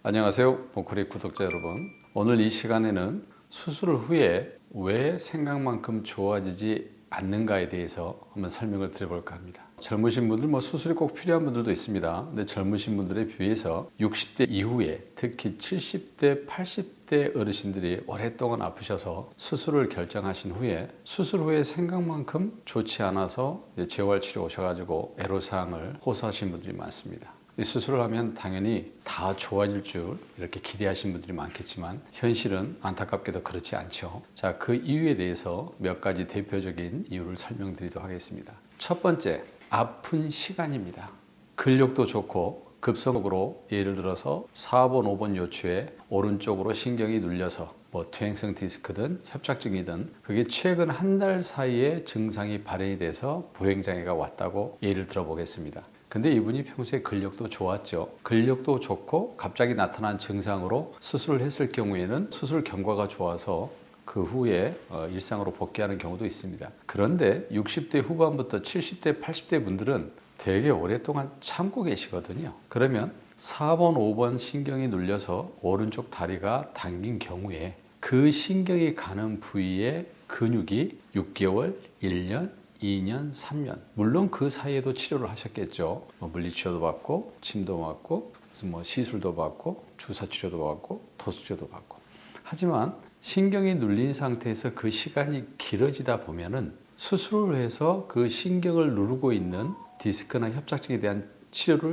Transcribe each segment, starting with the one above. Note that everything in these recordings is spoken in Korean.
안녕하세요, 보크리 구독자 여러분. 오늘 이 시간에는 수술 후에 왜 생각만큼 좋아지지 않는가에 대해서 한번 설명을 드려볼까 합니다. 젊으신 분들, 수술이 꼭 필요한 분들도 있습니다. 근데 젊으신 분들에 비해서 60대 이후에 특히 70대, 80대 어르신들이 오랫동안 아프셔서 수술을 결정하신 후에 수술 후에 생각만큼 좋지 않아서 재활치료 오셔가지고 애로사항을 호소하신 분들이 많습니다. 이 수술을 하면 당연히 다 좋아질 줄 이렇게 기대하신 분들이 많겠지만 현실은 안타깝게도 그렇지 않죠. 자, 그 이유에 대해서 몇 가지 대표적인 이유를 설명드리도록 하겠습니다. 첫 번째, 아픈 시간입니다. 근력도 좋고 급성으로 예를 들어서 4번, 5번 요추에 오른쪽으로 신경이 눌려서 퇴행성 디스크든 협착증이든 그게 최근 한 달 사이에 증상이 발현이 돼서 보행장애가 왔다고 예를 들어 보겠습니다. 근데 이분이 평소에 근력도 좋았죠. 근력도 좋고 갑자기 나타난 증상으로 수술을 했을 경우에는 수술 경과가 좋아서 그 후에 일상으로 복귀하는 경우도 있습니다. 그런데 60대 후반부터 70대, 80대 분들은 되게 오랫동안 참고 계시거든요. 그러면 4번, 5번 신경이 눌려서 오른쪽 다리가 당긴 경우에 그 신경이 가는 부위의 근육이 6개월, 1년, 2년, 3년 물론 그 사이에도 치료를 하셨겠죠. 물리치료도 받고 침도 맞고 시술도 받고 주사치료도 받고 도수치료도 받고 하지만 신경이 눌린 상태에서 그 시간이 길어지다 보면은 수술을 해서 그 신경을 누르고 있는 디스크나 협착증에 대한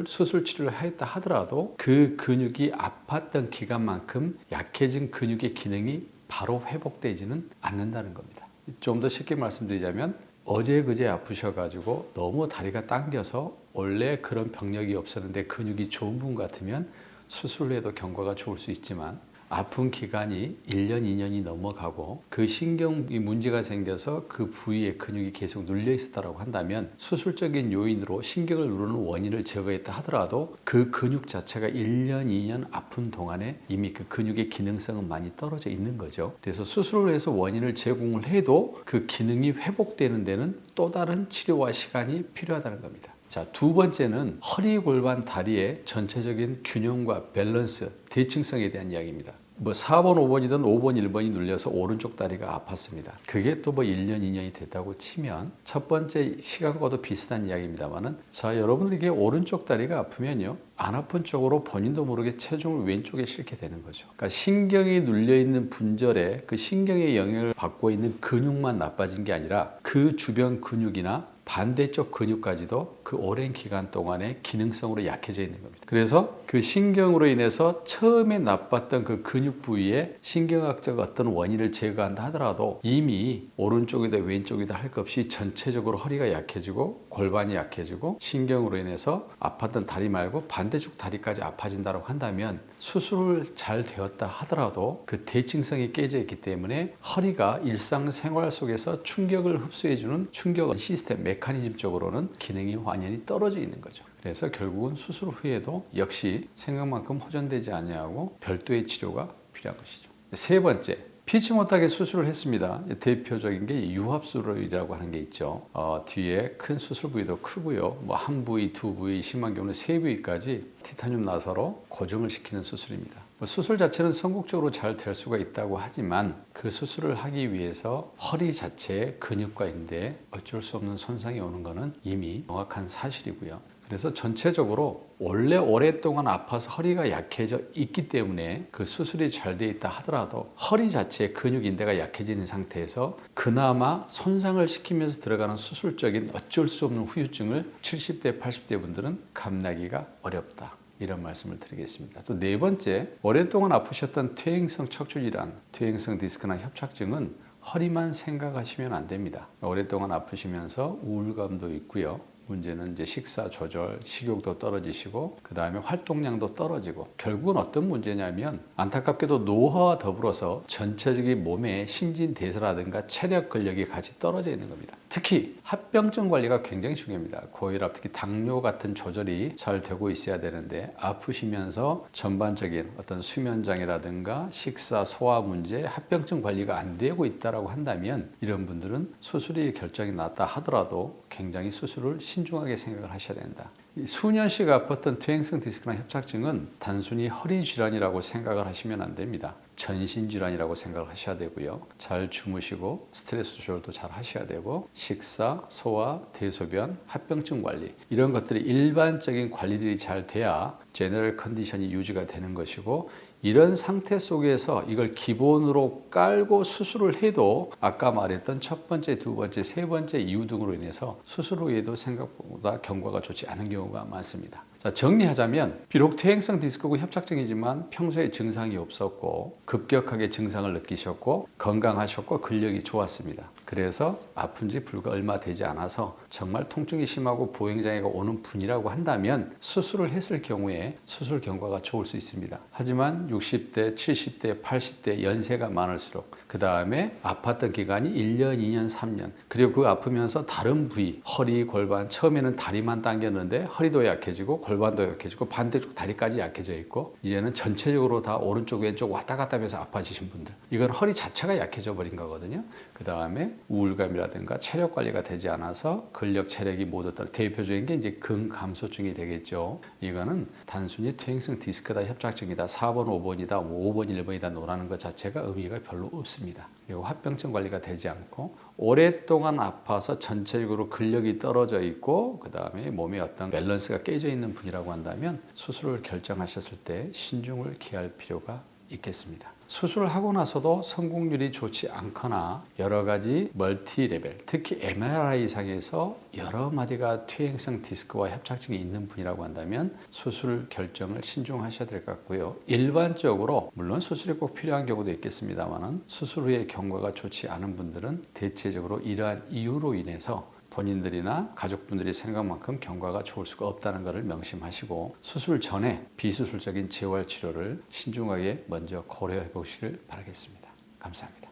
수술 치료를 하였다 하더라도 그 근육이 아팠던 기간만큼 약해진 근육의 기능이 바로 회복되지는 않는다는 겁니다. 좀 더 쉽게 말씀드리자면 어제 그제 아프셔가지고 너무 다리가 당겨서 원래 그런 병력이 없었는데 근육이 좋은 분 같으면 수술을 해도 경과가 좋을 수 있지만 아픈 기간이 1년, 2년이 넘어가고 그 신경이 문제가 생겨서 그 부위에 근육이 계속 눌려 있었다고 한다면 수술적인 요인으로 신경을 누르는 원인을 제거했다 하더라도 그 근육 자체가 1년, 2년 아픈 동안에 이미 그 근육의 기능성은 많이 떨어져 있는 거죠. 그래서 수술을 해서 원인을 제공을 해도 그 기능이 회복되는 데는 또 다른 치료와 시간이 필요하다는 겁니다. 자, 두 번째는 허리, 골반, 다리의 전체적인 균형과 밸런스, 대칭성에 대한 이야기입니다. 4번, 5번이든 5번, 1번이 눌려서 오른쪽 다리가 아팠습니다. 그게 또 1년, 2년이 됐다고 치면 첫 번째 시간과도 비슷한 이야기입니다만은 자, 여러분들 이게 오른쪽 다리가 아프면요. 안 아픈 쪽으로 본인도 모르게 체중을 왼쪽에 싣게 되는 거죠. 그러니까 신경이 눌려있는 분절에 그 신경의 영향을 받고 있는 근육만 나빠진 게 아니라 그 주변 근육이나 반대쪽 근육까지도 그 오랜 기간 동안에 기능성으로 약해져 있는 겁니다. 그래서 그 신경으로 인해서 처음에 나빴던 그 근육 부위에 신경학적 어떤 원인을 제거한다 하더라도 이미 오른쪽이다 왼쪽이다 할 것 없이 전체적으로 허리가 약해지고 골반이 약해지고 신경으로 인해서 아팠던 다리 말고 반대쪽 다리까지 아파진다고 한다면 수술을 잘 되었다 하더라도 그 대칭성이 깨져 있기 때문에 허리가 일상생활 속에서 충격을 흡수해주는 충격 시스템 메커니즘적으로는 기능이 완전히 떨어져 있는 거죠. 그래서 결국은 수술 후에도 역시 생각만큼 호전되지 않냐고 별도의 치료가 필요한 것이죠. 세 번째, 피치 못하게 수술을 했습니다. 대표적인 게 유합수술이라고 하는 게 있죠. 뒤에 큰 수술 부위도 크고요. 한 부위, 두 부위, 심한 경우는 세 부위까지 티타늄 나사로 고정을 시키는 수술입니다. 수술 자체는 성공적으로 잘 될 수가 있다고 하지만 그 수술을 하기 위해서 허리 자체에 근육과 인대에 어쩔 수 없는 손상이 오는 것은 이미 명확한 사실이고요. 그래서 전체적으로 원래 오랫동안 아파서 허리가 약해져 있기 때문에 그 수술이 잘 돼 있다 하더라도 허리 자체의 근육 인대가 약해지는 상태에서 그나마 손상을 시키면서 들어가는 수술적인 어쩔 수 없는 후유증을 70대, 80대 분들은 감내기가 어렵다. 이런 말씀을 드리겠습니다. 또 네 번째, 오랫동안 아프셨던 퇴행성 척추질환, 퇴행성 디스크나 협착증은 허리만 생각하시면 안 됩니다. 오랫동안 아프시면서 우울감도 있고요. 문제는 이제 식사 조절, 식욕도 떨어지시고 그 다음에 활동량도 떨어지고 결국은 어떤 문제냐면 안타깝게도 노화와 더불어서 전체적인 몸의 신진대사라든가 체력 근력이 같이 떨어져 있는 겁니다. 특히 합병증 관리가 굉장히 중요합니다. 고혈압, 특히 당뇨 같은 조절이 잘 되고 있어야 되는데 아프시면서 전반적인 어떤 수면장애라든가 식사, 소화 문제, 합병증 관리가 안 되고 있다고 한다면 이런 분들은 수술이 결정이 났다 하더라도 굉장히 수술을 신중하게 생각을 하셔야 된다. 수년씩 아팠던 퇴행성 디스크나 협착증은 단순히 허리 질환이라고 생각을 하시면 안 됩니다. 전신 질환이라고 생각을 하셔야 되고요. 잘 주무시고 스트레스 조절도 잘 하셔야 되고 식사, 소화, 대소변, 합병증 관리 이런 것들이 일반적인 관리들이 잘 돼야 제너럴 컨디션이 유지가 되는 것이고 이런 상태 속에서 이걸 기본으로 깔고 수술을 해도 아까 말했던 첫 번째, 두 번째, 세 번째 이유 등으로 인해서 수술 후에도 생각보다 경과가 좋지 않은 경우가 많습니다. 자, 정리하자면 비록 퇴행성 디스크고 협착증이지만 평소에 증상이 없었고 급격하게 증상을 느끼셨고 건강하셨고 근력이 좋았습니다. 그래서 아픈 지 불과 얼마 되지 않아서 정말 통증이 심하고 보행장애가 오는 분이라고 한다면 수술을 했을 경우에 수술 경과가 좋을 수 있습니다. 하지만 60대, 70대, 80대 연세가 많을수록 그 다음에 아팠던 기간이 1년, 2년, 3년 그리고 그 아프면서 다른 부위, 허리, 골반 처음에는 다리만 당겼는데 허리도 약해지고 골반도 약해지고 반대쪽 다리까지 약해져 있고 이제는 전체적으로 다 오른쪽 왼쪽 왔다 갔다 하면서 아파지신 분들 이건 허리 자체가 약해져 버린 거거든요. 그 다음에 우울감이라든가 체력 관리가 되지 않아서 근력 체력이 모두 떨어 대표적인 게 이제 근감소증이 되겠죠. 이거는 단순히 퇴행성 디스크다 협착증이다 4번 5번이다 5번 1번이다 노라는 것 자체가 의미가 별로 없습니다. 그리고 합병증 관리가 되지 않고 오랫동안 아파서 전체적으로 근력이 떨어져 있고 그 다음에 몸에 어떤 밸런스가 깨져 있는 분이라고 한다면 수술을 결정하셨을 때 신중을 기할 필요가 있겠습니다. 수술을 하고 나서도 성공률이 좋지 않거나 여러 가지 멀티 레벨, 특히 MRI 이상에서 여러 마디가 퇴행성 디스크와 협착증이 있는 분이라고 한다면 수술 결정을 신중하셔야 될 것 같고요. 일반적으로 물론 수술이 꼭 필요한 경우도 있겠습니다만 수술 후에 경과가 좋지 않은 분들은 대체적으로 이러한 이유로 인해서 본인들이나 가족분들이 생각만큼 경과가 좋을 수가 없다는 것을 명심하시고 수술 전에 비수술적인 재활 치료를 신중하게 먼저 고려해 보시길 바라겠습니다. 감사합니다.